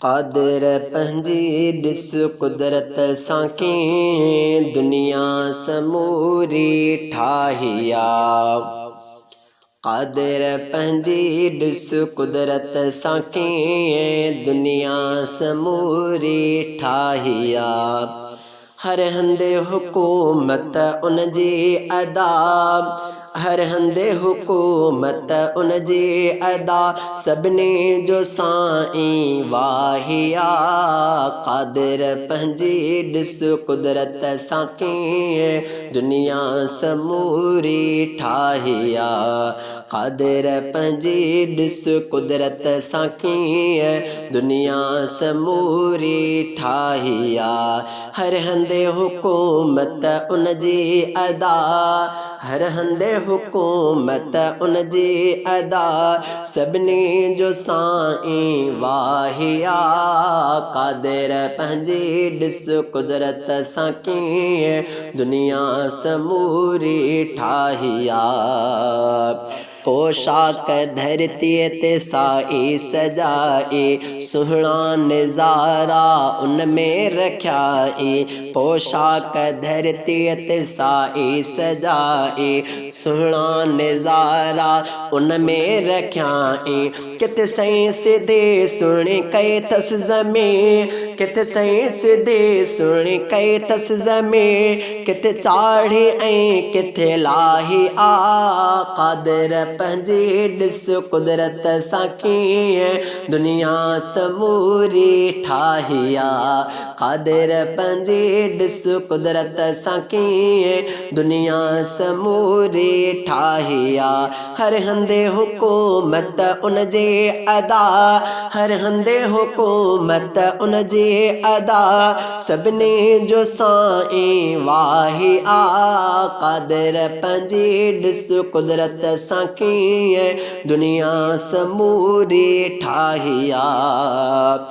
क़ादिर पंहिंजी ॾिस कुदरत सां कीअं दुनिया समूरी ठाही आ। क़ादिर पंहिंजी ॾिस कुदरत सां कीअं दुनिया समूरी ठाही आ। हर हंधि हुकूमत उन जी अदा, हर हंधि हुकूमत उन जी अदा, सभिनी जो साईं वाहिया। क़ादिर पंहिंजी ॾिस कुदरत सां कीअं दुनिया समूरी ठाही आ। क़ादिर पंहिंजी ॾिस कुदरत सां कीअं दुनिया समूरी ठाही आ। हर हंधि हुकूमत उन जी अदा, हर हंधि हुकूमत उन जी अदा, सभिनी जो साईं वाहिया। क़ादिर पंहिंजी ॾिस कुदरत सां कीअं दुनिया समूरी ठाही आ। पोशाक धरतीअ ते साई सजाई, सुहिणा नज़ारा उन में रखियाई। पोशाक धरतीअ ते साई सजाई, सुहिणा नज़ारा उन में रखियाई। किथे सईं सिधे सुहिणी कई अथसि ज़मीं, किथे सईं सिधे सुहिणी कई अथसि ज़मीं, किथे चाढ़ी ऐं किथे लाही आ। क़ादिर पंहिंजी ॾिस कुदरत सां कीअं दुनिया समूरी ठाही आ। क़ादिर पंहिंजी ॾिस कुदरत सां कीअं दुनिया समूरी ठाही आ। हर हंधि हुकूमत उन जी अदा, हर हंधि हुकूमत उन जी अदा, सभिनी जो साईं वाही आ। क़ादिर पंहिंजी ॾिस कुदरत सां कीअं दुनिया समूरी ठाही आ।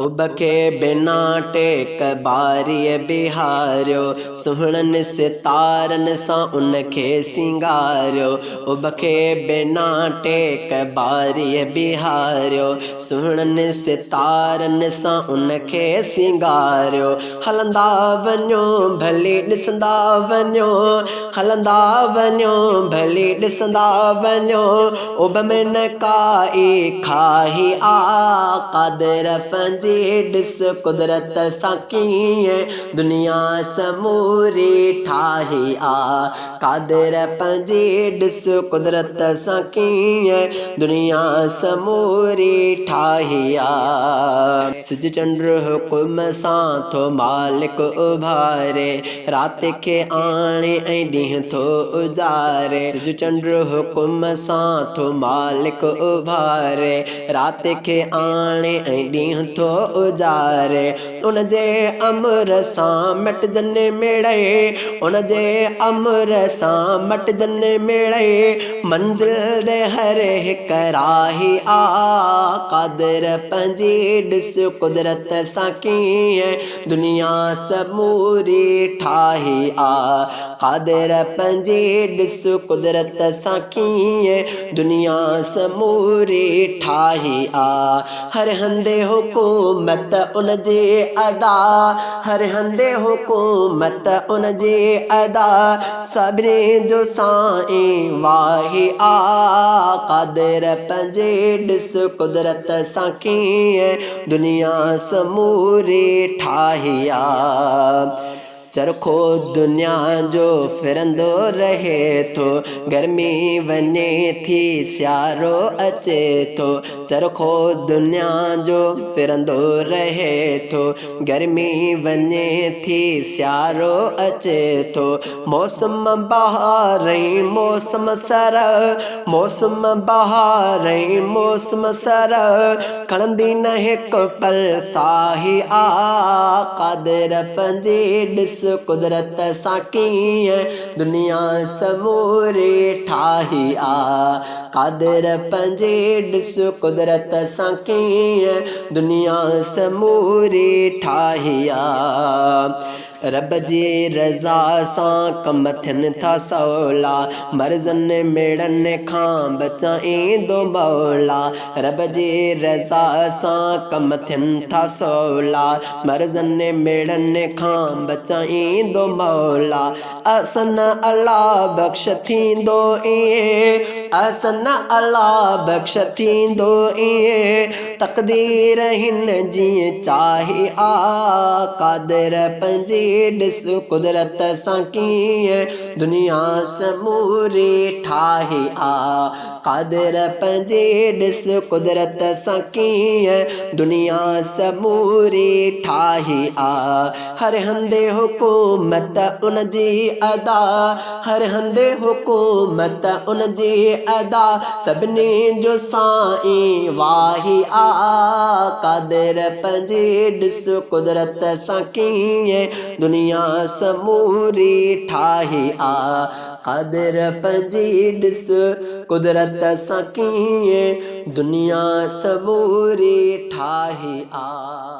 उब खे बिना टेक बारीअ बिहारियो, सुहिणनि सितारनि सां उन खे सिंगारियो। उब खे बिना टेक बारीअ बिहारियो, सुहिणनि सितारनि सां उन खे सिंगारियो। हलंदा वञो भली ॾिसंदा वञो, हलंदा वञो भली ॾिसंदा वञो, उब में न काई खाही आ। क़ादिर पंहिंजी ॾिस कुदरत सां कीअं दुनिया समूरी ठाही आ। क़ादिर पंहिंजी ॾिस कुदरत सां कीअं दुनिया समूरी ठाही आ। सिज चंड हुकुम सां थो मालिक उभारे, राति खे आणे ऐं ॾींहुं थो उजारे। सिज चंड हुकुम सां थो मालिक उभारे, राति खे आणे ऐं ॾींहुं थो उजारे। उन जे अमर सां मटजनि मिड़ई, उन जे अमर सां मटजनि मिड़ई, मंज़िल दे हर हिक राही आ। क़ादिर पंहिंजी ॾिस कुदरत सां कीअं दुनिया समूरी ठाही आ। क़ादिर पंहिंजी ॾिस कुदरत सां कीअं दुनिया समूरी ठाही आ। हर हंधि हुकूमत उन जी अदा, हर हंधि हुकूमत उन जी अदा, सभिनी जो साईं वाही आ। क़ादिर पंहिंजी ॾिस कुदरत सां कीअं दुनिया समूरी ठाही आ। चरखो दुनिया जो फिरंदो रहे थो, गर्मी वञे थी सियारो अचे थो। चरखो दुनिया जो फिरंदो रहे थो, गर्मी वञे थी सियारो अचे थो। मौसम बहार ऐं मौसम सर, मौसम बहार ऐं मौसम सर, खणंदी न हिकु पल साही आ। क़ादिर पंहिंजी ॾिस कुदरत सां कीअं दुनिया समूरी ठाही आ। क़ादिर पंहिंजी ॾिस कुदरत सां कीअं दुनिया समूरी ठाही आ। रब जी रज़ा सां कम थियनि था सवला, मर्ज़नि मेड़नि खां बचाईंदो मौला। रब जी रज़ा सां कम थियनि था सवला, मर्ज़नि मेड़नि खां बचाईंदो मौला। असन अल्लाह बख़्श थींदो ईअं, असन अल्लाह बख़्श थींदो ईअं, तक़दीर हिन जीअं चाहे आ। क़ादिर पंहिंजी ॾिस कुदरत सां कीअं दुनिया समूरी ठाही आ। क़ादिर पंहिंजी ॾिस कुदरत सां कीअं दुनिया समूरी ठाही आ। हर हंधे हुकूमत उन जी अदा, हर हंधे हुकूमत उन जी अदा, सभिनी जो साईं वाही आ। क़ादिर पंहिंजी ॾिस कुदरत सां कीअं दुनिया समूरी ठाही आ। क़ादिर पंहिंजी ॾिस कुदरत सां कीअं दुनिया समूरी ठाही आ।